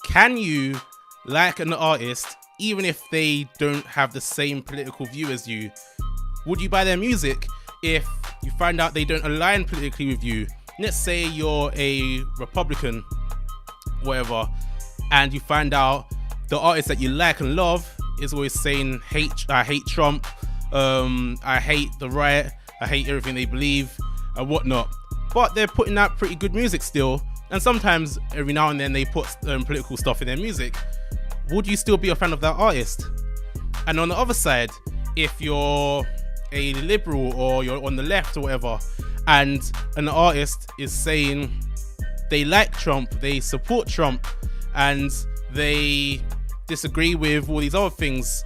Can you like an artist even if they don't have the same political view as you? Would you buy their music if you find out they don't align politically with you? Let's say you're a Republican, whatever, and you find out the artist that you like and love is always saying, I hate Trump, I hate the right, I hate everything they believe, and whatnot. But they're putting out pretty good music still, and sometimes every now and then they put political stuff in their music. Would you still be a fan of that artist? And on the other side, if you're a liberal or you're on the left or whatever, and an artist is saying they like Trump, they support Trump, and they disagree with all these other things,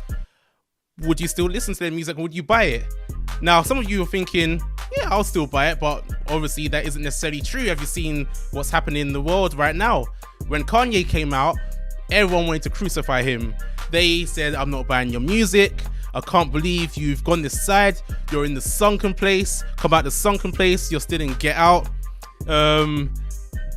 would you still listen to their music? Would you buy it? Now, some of you are thinking, yeah, I'll still buy it, but obviously that isn't necessarily true. Have you seen what's happening in the world right now? When Kanye came out, everyone wanted to crucify him. They said, I'm not buying your music. I can't believe you've gone this side. You're in the sunken place. Come out the sunken place. You're still in Get Out. Don't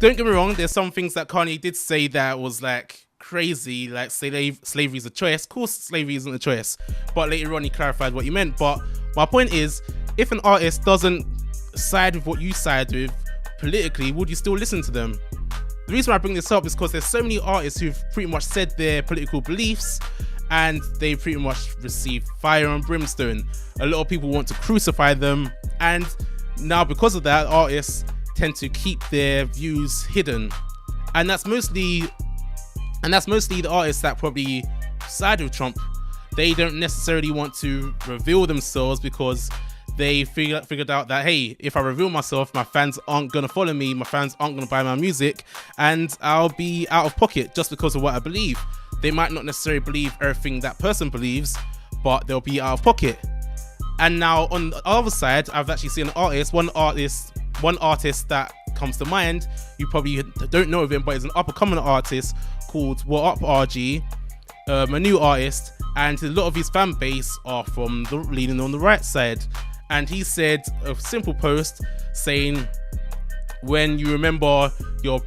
get me wrong. There's some things that Kanye did say that was like crazy, like slavery is a choice. Of course, slavery isn't a choice. But later on, he clarified what he meant. But my point is, if an artist doesn't side with what you side with politically, would you still listen to them? The reason why I bring this up is because there's so many artists who've pretty much said their political beliefs and they pretty much received fire and brimstone. A lot of people want to crucify them, and now because of that, artists tend to keep their views hidden. And that's mostly the artists that probably side with Trump. They don't necessarily want to reveal themselves because they figured out that, hey, if I reveal myself, my fans aren't going to follow me, my fans aren't going to buy my music, and I'll be out of pocket just because of what I believe. They might not necessarily believe everything that person believes, but they'll be out of pocket. And now on the other side, I've actually seen one artist that comes to mind. You probably don't know of him, but he's an up-and-coming artist called What Up RG, a new artist, and a lot of his fan base are from leaning on the right side. And he said a simple post saying, when you remember your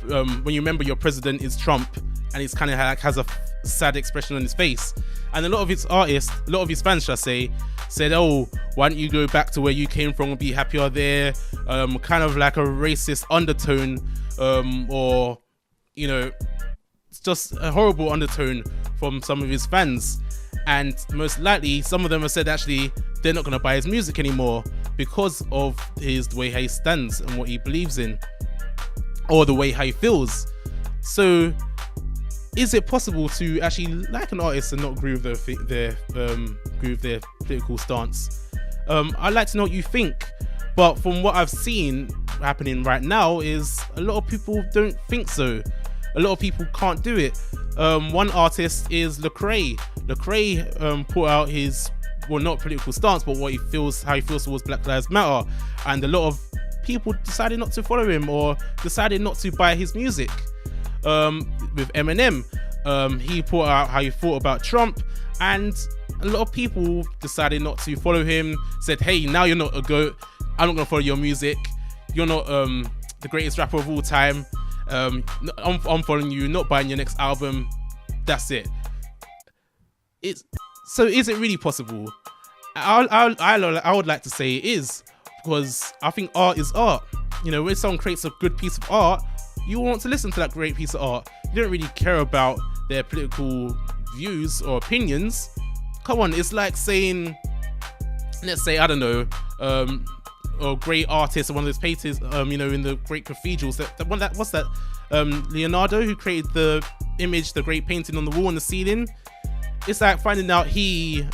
president is Trump, and he's kind of like has a sad expression on his face. And a lot of his fans, shall I say, said, oh, why don't you go back to where you came from and be happier there? Kind of like a racist undertone, or, you know, it's just a horrible undertone from some of his fans. And most likely, some of them have said actually they're not going to buy his music anymore because of the way how he stands and what he believes in, or the way how he feels. So, is it possible to actually like an artist and not agree with their political stance? I'd like to know what you think. But from what I've seen happening right now is a lot of people don't think so. A lot of people can't do it. One artist is Lecrae. Lecrae put out his, well, not political stance, but how he feels towards Black Lives Matter, and a lot of people decided not to follow him or decided not to buy his music. With Eminem, he put out how he thought about Trump, and a lot of people decided not to follow him. Said, hey, now you're not a GOAT, I'm not gonna follow your music. You're not the greatest rapper of all time. I'm following you, not buying your next album. That's it. So is it really possible? I would like to say it is, because I think art is art. You know, when someone creates a good piece of art, you want to listen to that great piece of art. You don't really care about their political views or opinions. Come on, it's like saying, let's say, I don't know, a great artist or one of those painters, you know, in the great cathedrals. What's that? Leonardo, who created the image, the great painting on the wall and the ceiling. It's like finding out he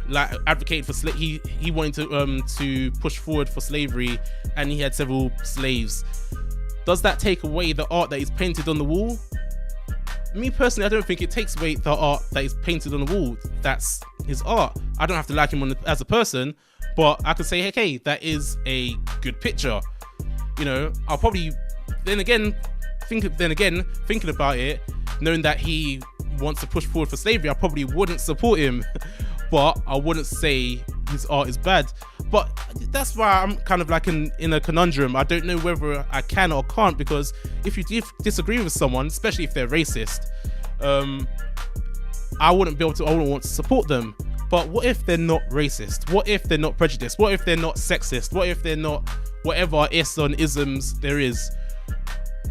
like advocated for he wanted to push forward for slavery, and he had several slaves. Does that take away the art that is painted on the wall? Me personally, I don't think it takes away the art that is painted on the wall. That's his art. I don't have to like him as a person, but I could say, hey, that is a good picture. You know, I'll probably thinking about it, knowing that he wants to push forward for slavery, I probably wouldn't support him. But I wouldn't say his art is bad. But that's why I'm kind of like in a conundrum. I don't know whether I can or can't, because if you disagree with someone, especially if they're racist, I wouldn't want to support them. But what if they're not racist? What if they're not prejudiced? What if they're not sexist? What if they're not whatever isms there is?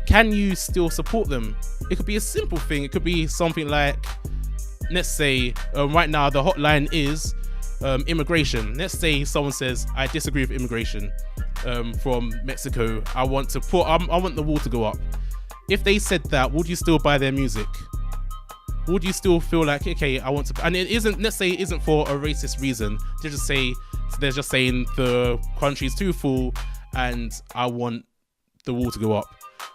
Can you still support them? It could be a simple thing. It could be something like, let's say right now the hotline is immigration. Let's say someone says, I disagree with immigration from Mexico. I want the wall to go up. If they said that, would you still buy their music? Would you still feel like, okay, I want to, and it isn't, let's say it isn't for a racist reason. They're just saying the country's too full and I want the wall to go up.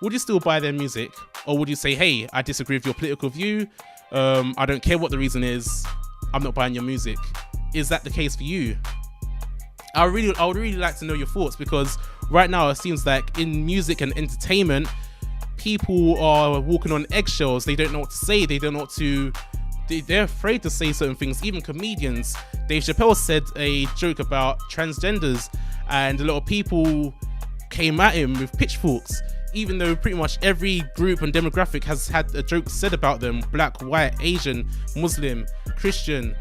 Would you still buy their music? Or would you say, hey, I disagree with your political view. I don't care what the reason is. I'm not buying your music. Is that the case for you? I would really like to know your thoughts, because right now it seems like in music and entertainment, people are walking on eggshells. They don't know what to say. They don't know what to. They're afraid to say certain things. Even comedians. Dave Chappelle said a joke about transgenders, and a lot of people came at him with pitchforks. Even though pretty much every group and demographic has had a joke said about them: black, white, Asian, Muslim, Christian.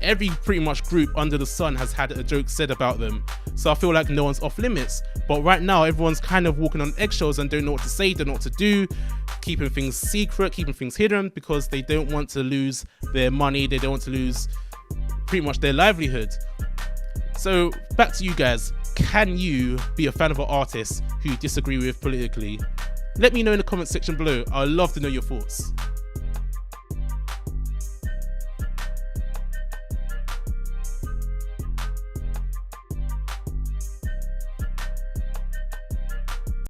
Every pretty much group under the sun has had a joke said about them. So I feel like no one's off limits. But right now everyone's kind of walking on eggshells and don't know what to say, don't know what to do, keeping things secret, keeping things hidden, because they don't want to lose their money, they don't want to lose pretty much their livelihood. So back to you guys. Can you be a fan of an artist who you disagree with politically? Let me know in the comment section below. I'd love to know your thoughts.